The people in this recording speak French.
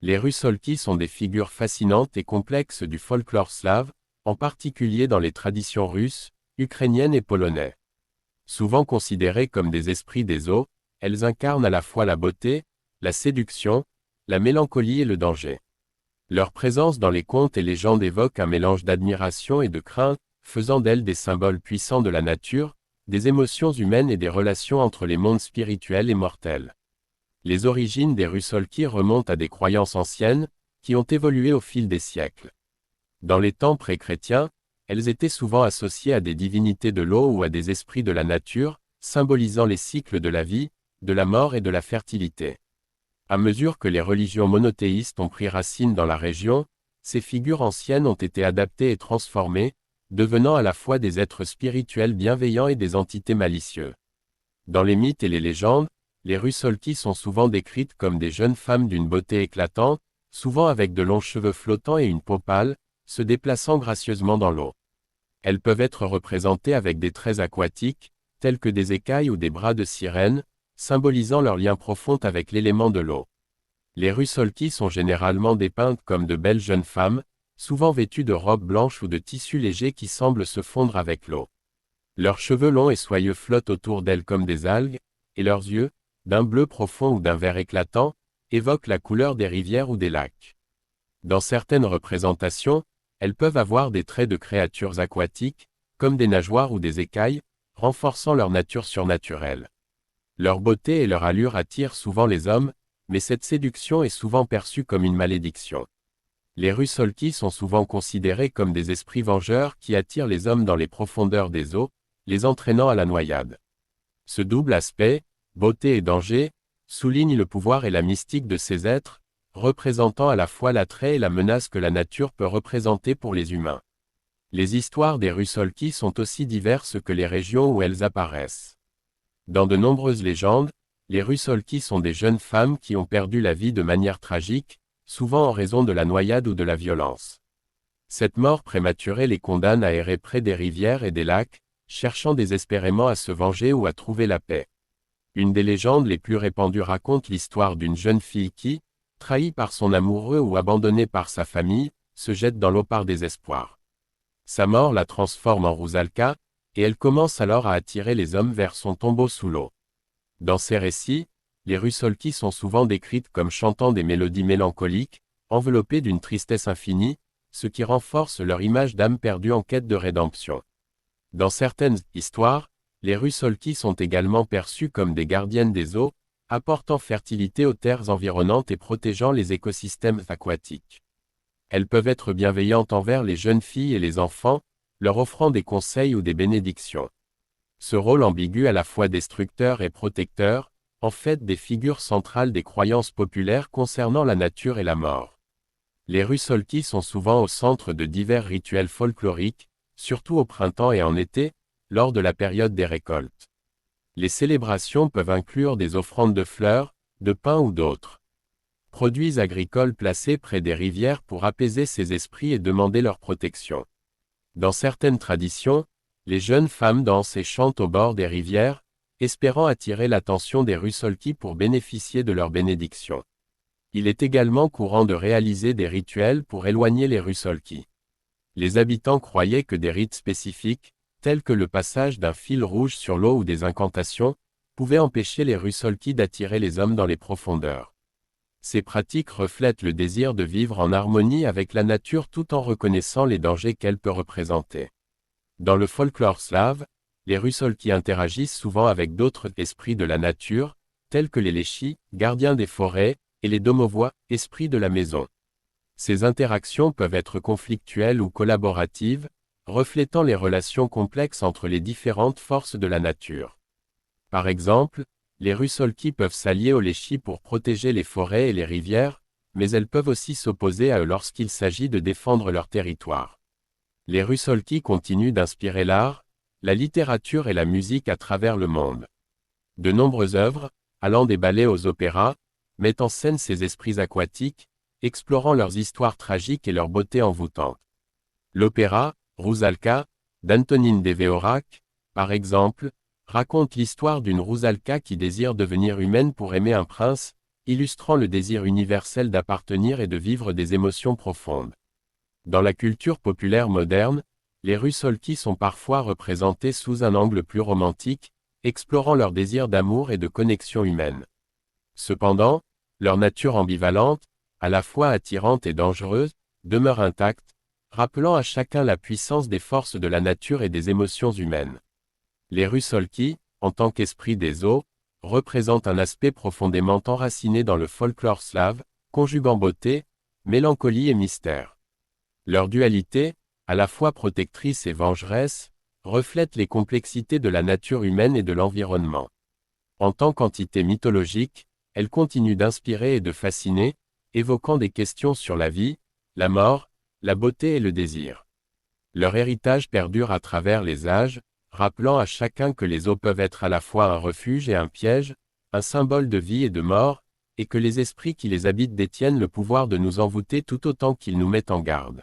Les Russalki sont des figures fascinantes et complexes du folklore slave, en particulier dans les traditions russes, ukrainiennes et polonaises. Souvent considérées comme des esprits des eaux, elles incarnent à la fois la beauté, la séduction, la mélancolie et le danger. Leur présence dans les contes et légendes évoque un mélange d'admiration et de crainte, faisant d'elles des symboles puissants de la nature, des émotions humaines et des relations entre les mondes spirituels et mortels. Les origines des Russalki remontent à des croyances anciennes, qui ont évolué au fil des siècles. Dans les temps pré-chrétiens, elles étaient souvent associées à des divinités de l'eau ou à des esprits de la nature, symbolisant les cycles de la vie, de la mort et de la fertilité. À mesure que les religions monothéistes ont pris racine dans la région, ces figures anciennes ont été adaptées et transformées, devenant à la fois des êtres spirituels bienveillants et des entités malicieuses. Dans les mythes et les légendes, les Russalki sont souvent décrites comme des jeunes femmes d'une beauté éclatante, souvent avec de longs cheveux flottants et une peau pâle, se déplaçant gracieusement dans l'eau. Elles peuvent être représentées avec des traits aquatiques, tels que des écailles ou des bras de sirène, symbolisant leur lien profond avec l'élément de l'eau. Les Russalki sont généralement dépeintes comme de belles jeunes femmes, souvent vêtues de robes blanches ou de tissus légers qui semblent se fondre avec l'eau. Leurs cheveux longs et soyeux flottent autour d'elles comme des algues, et leurs yeux, d'un bleu profond ou d'un vert éclatant, évoquent la couleur des rivières ou des lacs. Dans certaines représentations, elles peuvent avoir des traits de créatures aquatiques, comme des nageoires ou des écailles, renforçant leur nature surnaturelle. Leur beauté et leur allure attirent souvent les hommes, mais cette séduction est souvent perçue comme une malédiction. Les Russalki sont souvent considérés comme des esprits vengeurs qui attirent les hommes dans les profondeurs des eaux, les entraînant à la noyade. Ce double aspect, beauté et danger, souligne le pouvoir et la mystique de ces êtres, représentant à la fois l'attrait et la menace que la nature peut représenter pour les humains. Les histoires des Russalki sont aussi diverses que les régions où elles apparaissent. Dans de nombreuses légendes, les Russalki sont des jeunes femmes qui ont perdu la vie de manière tragique, souvent en raison de la noyade ou de la violence. Cette mort prématurée les condamne à errer près des rivières et des lacs, cherchant désespérément à se venger ou à trouver la paix. Une des légendes les plus répandues raconte l'histoire d'une jeune fille qui, trahie par son amoureux ou abandonnée par sa famille, se jette dans l'eau par désespoir. Sa mort la transforme en Rusalka, et elle commence alors à attirer les hommes vers son tombeau sous l'eau. Dans ces récits, les Russalki sont souvent décrites comme chantant des mélodies mélancoliques, enveloppées d'une tristesse infinie, ce qui renforce leur image d'âme perdue en quête de rédemption. Dans certaines histoires, les Russalki sont également perçues comme des gardiennes des eaux, apportant fertilité aux terres environnantes et protégeant les écosystèmes aquatiques. Elles peuvent être bienveillantes envers les jeunes filles et les enfants, leur offrant des conseils ou des bénédictions. Ce rôle ambigu à la fois destructeur et protecteur, en fait des figures centrales des croyances populaires concernant la nature et la mort. Les Russalki sont souvent au centre de divers rituels folkloriques, surtout au printemps et en été, lors de la période des récoltes. Les célébrations peuvent inclure des offrandes de fleurs, de pain ou d'autres produits agricoles placés près des rivières pour apaiser ces esprits et demander leur protection. Dans certaines traditions, les jeunes femmes dansent et chantent au bord des rivières, espérant attirer l'attention des Russalki pour bénéficier de leur bénédiction. Il est également courant de réaliser des rituels pour éloigner les Russalki. Les habitants croyaient que des rites spécifiques, tels que le passage d'un fil rouge sur l'eau ou des incantations, pouvaient empêcher les Russalki d'attirer les hommes dans les profondeurs. Ces pratiques reflètent le désir de vivre en harmonie avec la nature tout en reconnaissant les dangers qu'elle peut représenter. Dans le folklore slave, les Russalki interagissent souvent avec d'autres esprits de la nature, tels que les Léchis, gardiens des forêts, et les Domovois, esprits de la maison. Ces interactions peuvent être conflictuelles ou collaboratives, reflétant les relations complexes entre les différentes forces de la nature. Par exemple, les Russalki peuvent s'allier aux Léchis pour protéger les forêts et les rivières, mais elles peuvent aussi s'opposer à eux lorsqu'il s'agit de défendre leur territoire. Les Russalki continuent d'inspirer l'art, la littérature et la musique à travers le monde. De nombreuses œuvres, allant des ballets aux opéras, mettent en scène ces esprits aquatiques, explorant leurs histoires tragiques et leur beauté envoûtante. L'opéra, Rusalka, d'Antonín Dvořák, par exemple, raconte l'histoire d'une Rusalka qui désire devenir humaine pour aimer un prince, illustrant le désir universel d'appartenir et de vivre des émotions profondes. Dans la culture populaire moderne, les Rusalki sont parfois représentés sous un angle plus romantique, explorant leur désir d'amour et de connexion humaine. Cependant, leur nature ambivalente, à la fois attirante et dangereuse, demeure intacte, rappelant à chacun la puissance des forces de la nature et des émotions humaines. Les Rusalki, en tant qu'esprit des eaux, représentent un aspect profondément enraciné dans le folklore slave, conjuguant beauté, mélancolie et mystère. Leur dualité, à la fois protectrice et vengeresse, reflète les complexités de la nature humaine et de l'environnement. En tant qu'entité mythologique, elles continuent d'inspirer et de fasciner, évoquant des questions sur la vie, la mort, la beauté et le désir. Leur héritage perdure à travers les âges, rappelant à chacun que les eaux peuvent être à la fois un refuge et un piège, un symbole de vie et de mort, et que les esprits qui les habitent détiennent le pouvoir de nous envoûter tout autant qu'ils nous mettent en garde.